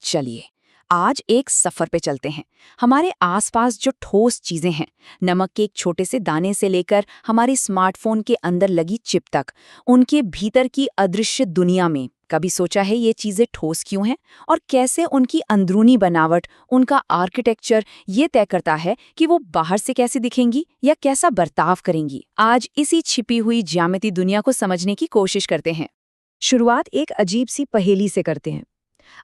चलिए आज एक सफर पे चलते हैं। हमारे आसपास जो ठोस चीजें हैं, नमक के एक छोटे से दाने से लेकर हमारे स्मार्टफोन के अंदर लगी चिप तक, उनके भीतर की अदृश्य दुनिया में कभी सोचा है ये चीजें ठोस क्यों हैं और कैसे उनकी अंदरूनी बनावट, उनका आर्किटेक्चर ये तय करता है कि वो बाहर से कैसे दिखेंगी या कैसा बर्ताव करेंगी। आज इसी छिपी हुई ज्यामिति दुनिया को समझने की कोशिश करते हैं। शुरुआत एक अजीब सी पहेली से करते हैं।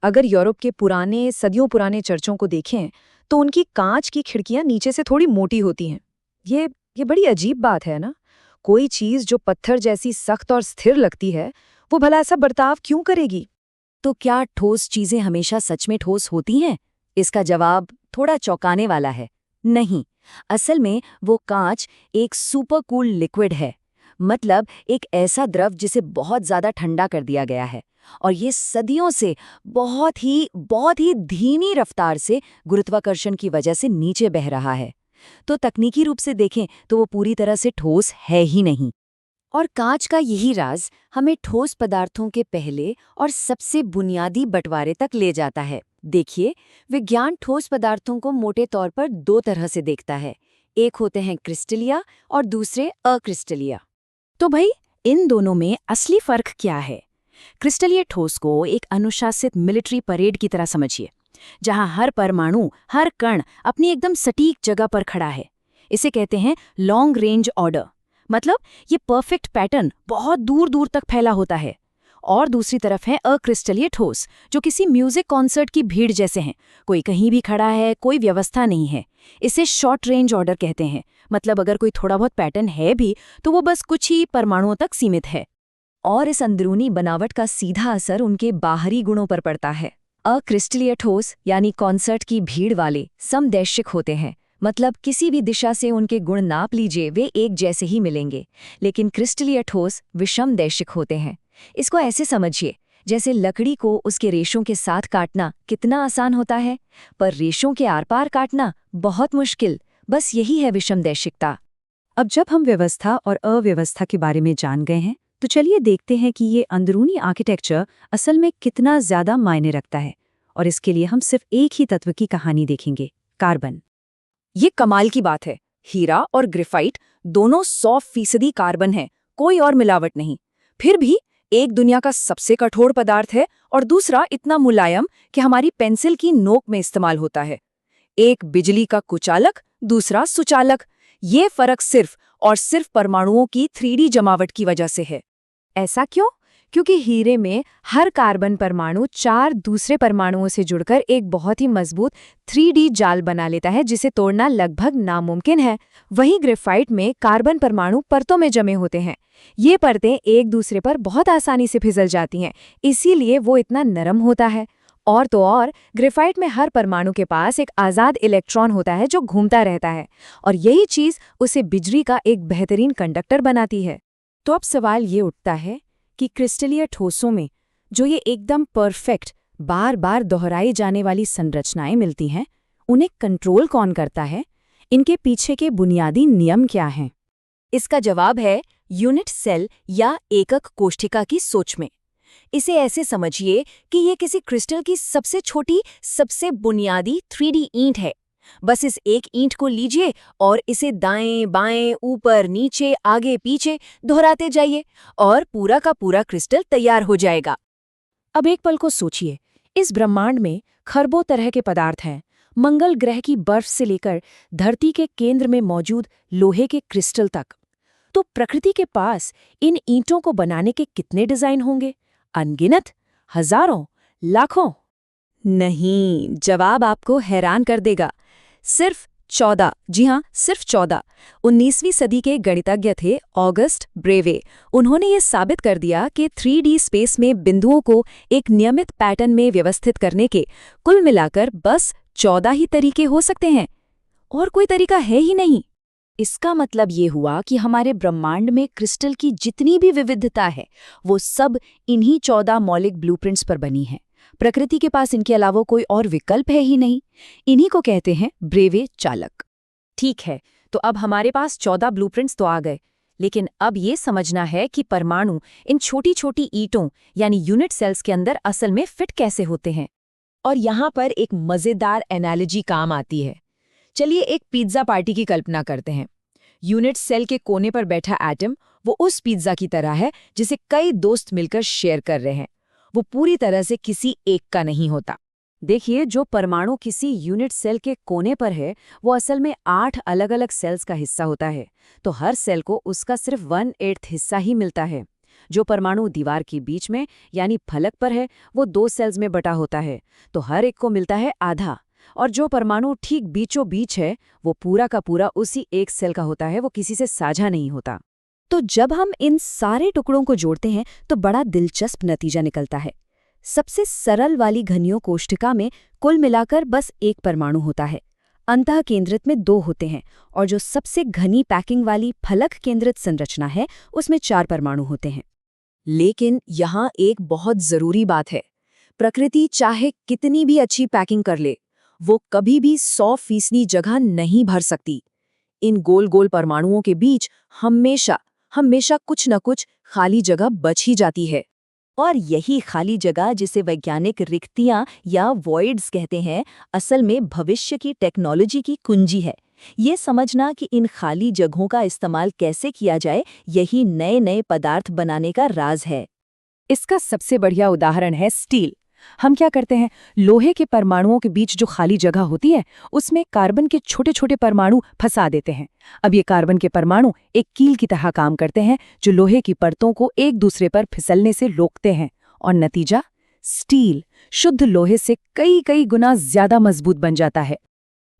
अगर यूरोप के पुराने सदियों पुराने चर्चों को देखें तो उनकी कांच की खिड़कियां नीचे से थोड़ी मोटी होती हैं। ये बड़ी अजीब बात है ना। कोई चीज जो पत्थर जैसी सख्त और स्थिर लगती है वो भला ऐसा बर्ताव क्यों करेगी? तो क्या ठोस चीजें हमेशा सच में ठोस होती हैं? इसका जवाब थोड़ा चौंकाने वाला है। नहीं, असल में वो कांच एक सुपर कूल लिक्विड है। मतलब एक ऐसा द्रव जिसे बहुत ज्यादा ठंडा कर दिया गया है और ये सदियों से बहुत ही धीमी रफ्तार से गुरुत्वाकर्षण की वजह से नीचे बह रहा है। तो तकनीकी रूप से देखें तो वो पूरी तरह से ठोस है ही नहीं। और कांच का यही राज हमें ठोस पदार्थों के पहले और सबसे बुनियादी बंटवारे तक ले जाता है। देखिए, विज्ञान ठोस पदार्थों को मोटे तौर पर दो तरह से देखता है। एक होते हैं क्रिस्टलिया और दूसरे अक्रिस्टलिया। तो भाई, इन दोनों में असली फर्क क्या है? क्रिस्टलीय ठोस को एक अनुशासित मिलिट्री परेड की तरह समझिए, जहां हर परमाणु, हर कण अपनी एकदम सटीक जगह पर खड़ा है। इसे कहते हैं लॉन्ग रेंज ऑर्डर। मतलब ये परफेक्ट पैटर्न बहुत दूर दूर तक फैला होता है। और दूसरी तरफ है अक्रिस्टलीय ठोस, जो किसी म्यूजिक कॉन्सर्ट की भीड़ जैसे हैं। कोई कहीं भी खड़ा है, कोई व्यवस्था नहीं है। इसे शॉर्ट रेंज ऑर्डर कहते हैं। मतलब अगर कोई थोड़ा बहुत पैटर्न है भी तो वो बस कुछ ही परमाणुओं तक सीमित है। और इस अंदरूनी बनावट का सीधा असर उनके बाहरी गुणों पर पड़ता है। अक्रिस्टलीय ठोस यानी कॉन्सर्ट की भीड़ वाले समदैशिक होते हैं। मतलब किसी भी दिशा से उनके गुण नाप लीजिए, वे एक जैसे ही मिलेंगे। लेकिन क्रिस्टलीय ठोस विषमदैशिक होते हैं। इसको ऐसे समझिए, जैसे लकड़ी को उसके रेशों के साथ काटना कितना आसान होता है, पर रेशों के आर पार काटना बहुत मुश्किल। बस यही है विषमदैशिकता। अब जब हम व्यवस्था और अव्यवस्था के बारे में जान गए हैं, तो चलिए देखते हैं कि ये अंदरूनी आर्किटेक्चर असल में कितना ज्यादा मायने रखता है। और इसके लिए हम सिर्फ एक ही तत्व की कहानी देखेंगे, कार्बन। ये कमाल की बात है। हीरा और ग्रेफाइट दोनों 100% कार्बन है, कोई और मिलावट नहीं। फिर भी एक दुनिया का सबसे कठोर पदार्थ है और दूसरा इतना मुलायम कि हमारी पेंसिल की नोक में इस्तेमाल होता है। एक बिजली का कुचालक, दूसरा सुचालक। ये फर्क सिर्फ और सिर्फ परमाणुओं की 3D जमावट की वजह से है। ऐसा क्यों? क्योंकि हीरे में हर कार्बन परमाणु 4 दूसरे परमाणुओं से जुड़कर एक बहुत ही मजबूत 3D जाल बना लेता है, जिसे तोड़ना लगभग नामुमकिन है। वहीं ग्रेफाइट में कार्बन परमाणु परतों में जमे होते हैं। ये परतें एक दूसरे पर बहुत आसानी से फिसल जाती हैं, इसीलिए वो इतना नरम होता है। और तो और, ग्रेफाइट में हर परमाणु के पास एक आज़ाद इलेक्ट्रॉन होता है जो घूमता रहता है, और यही चीज़ उसे बिजली का एक बेहतरीन कंडक्टर बनाती है। तो अब सवाल ये उठता है कि क्रिस्टलीय ठोसों में जो ये एकदम परफेक्ट, बार बार दोहराई जाने वाली संरचनाएं मिलती हैं, उन्हें कंट्रोल कौन करता है? इनके पीछे के बुनियादी नियम क्या हैं? इसका जवाब है यूनिट सेल या एकक कोशिका की सोच में। इसे ऐसे समझिए कि ये किसी क्रिस्टल की सबसे छोटी, सबसे बुनियादी 3D ईंट है। बस इस एक ईंट को लीजिए और इसे दाएं बाएं, ऊपर नीचे, आगे पीछे दोहराते जाइए और पूरा का पूरा क्रिस्टल तैयार हो जाएगा। अब एक पल को सोचिए, इस ब्रह्मांड में खरबों तरह के पदार्थ हैं। मंगल ग्रह की बर्फ से लेकर धरती के केंद्र में मौजूद लोहे के क्रिस्टल तक। तो प्रकृति के पास इन ईंटों को बनाने के कितने डिजाइन होंगे? अनगिनत, हजारों, लाखों? नहीं, जवाब आपको हैरान कर देगा। सिर्फ 14। जी हाँ, सिर्फ 14। 19वीं सदी के गणितज्ञ थे ऑगस्ट ब्रेवे। उन्होंने ये साबित कर दिया कि 3D स्पेस में बिंदुओं को एक नियमित पैटर्न में व्यवस्थित करने के कुल मिलाकर बस 14 ही तरीके हो सकते हैं, और कोई तरीका है ही नहीं। इसका मतलब ये हुआ कि हमारे ब्रह्मांड में क्रिस्टल की जितनी भी विविधता है, वो सब इन्हीं 14 मौलिक ब्लूप्रिंट्स पर बनी है। प्रकृति के पास इनके अलावा कोई और विकल्प है ही नहीं। इन्हीं को कहते हैं ब्रेवे चालक। ठीक है, तो अब हमारे पास 14 ब्लूप्रिंट्स तो आ गए, लेकिन अब ये समझना है कि परमाणु इन छोटी छोटी ईंटों यानी यूनिट सेल्स के अंदर असल में फिट कैसे होते हैं। और यहाँ पर एक मजेदार एनालॉजी काम आती है। चलिए एक पिज्जा पार्टी की कल्पना करते हैं। यूनिट सेल के कोने पर बैठा एटम वो उस पिज्जा की तरह है जिसे कई दोस्त मिलकर शेयर कर रहे हैं। वो पूरी तरह से किसी एक का नहीं होता। देखिए, जो परमाणु किसी यूनिट सेल के कोने पर है वो असल में 8 अलग-अलग सेल्स का हिस्सा होता है, तो हर सेल को उसका सिर्फ 1/8 हिस्सा ही मिलता है। जो परमाणु दीवार के बीच में यानी फलक पर है वो 2 सेल्स में बटा होता है, तो हर एक को मिलता है आधा। और जो परमाणु ठीक बीचों बीच है वो पूरा का पूरा उसी एक सेल का होता है, वो किसी से साझा नहीं होता। तो जब हम इन सारे टुकड़ों को जोड़ते हैं तो बड़ा दिलचस्प नतीजा निकलता है। सबसे सरल वाली घनियों कोष्ठिका में कुल मिलाकर बस एक परमाणु होता है। अंतः केंद्रित में 2 होते हैं और जो सबसे घनी पैकिंग वाली फलक केंद्रित संरचना है उसमें 4 परमाणु होते हैं। लेकिन यहाँ एक बहुत जरूरी बात है, प्रकृति चाहे कितनी भी अच्छी पैकिंग कर ले, वो कभी भी 100% जगह नहीं भर सकती। इन गोल गोल परमाणुओं के बीच हमेशा कुछ न कुछ खाली जगह बच ही जाती है। और यही खाली जगह, जिसे वैज्ञानिक रिक्तियां या वॉइड्स कहते हैं, असल में भविष्य की टेक्नोलॉजी की कुंजी है। ये समझना कि इन खाली जगहों का इस्तेमाल कैसे किया जाए, यही नए नए पदार्थ बनाने का राज है। इसका सबसे बढ़िया उदाहरण है स्टील। हम क्या करते हैं, लोहे के परमाणुओं के बीच जो खाली जगह होती है उसमें कार्बन के छोटे छोटे परमाणु फंसा देते हैं। अब ये कार्बन के परमाणु एक कील की तरह काम करते हैं जो लोहे की परतों को एक दूसरे पर फिसलने से रोकते हैं, और नतीजा स्टील शुद्ध लोहे से कई कई गुना ज्यादा मजबूत बन जाता है।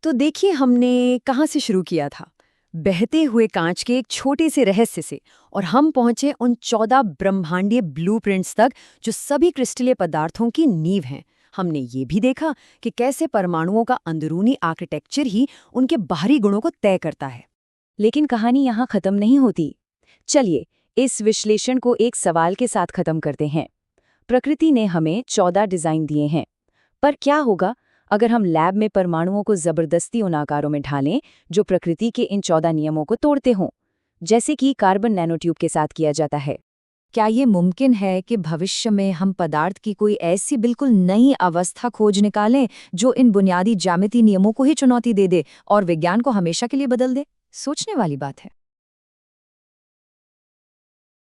तो देखिए, हमने कहाँ से शुरू किया था, बहते हुए कांच के एक छोटे से रहस्य से, और हम पहुंचे उन 14 ब्रह्मांडीय ब्लूप्रिंट्स तक जो सभी क्रिस्टलीय पदार्थों की नींव हैं। हमने ये भी देखा कि कैसे परमाणुओं का अंदरूनी आर्किटेक्चर ही उनके बाहरी गुणों को तय करता है। लेकिन कहानी यहाँ खत्म नहीं होती। चलिए इस विश्लेषण को एक सवाल के साथ खत्म करते हैं। प्रकृति ने हमें 14 डिजाइन दिए हैं, पर क्या होगा अगर हम लैब में परमाणुओं को जबरदस्ती उन आकारों में ढालें जो प्रकृति के इन 14 नियमों को तोड़ते हों, जैसे कि कार्बन नैनोट्यूब के साथ किया जाता है? क्या ये मुमकिन है कि भविष्य में हम पदार्थ की कोई ऐसी बिल्कुल नई अवस्था खोज निकालें जो इन बुनियादी ज्यामितीय नियमों को ही चुनौती दे दे और विज्ञान को हमेशा के लिए बदल दे? सोचने वाली बात है।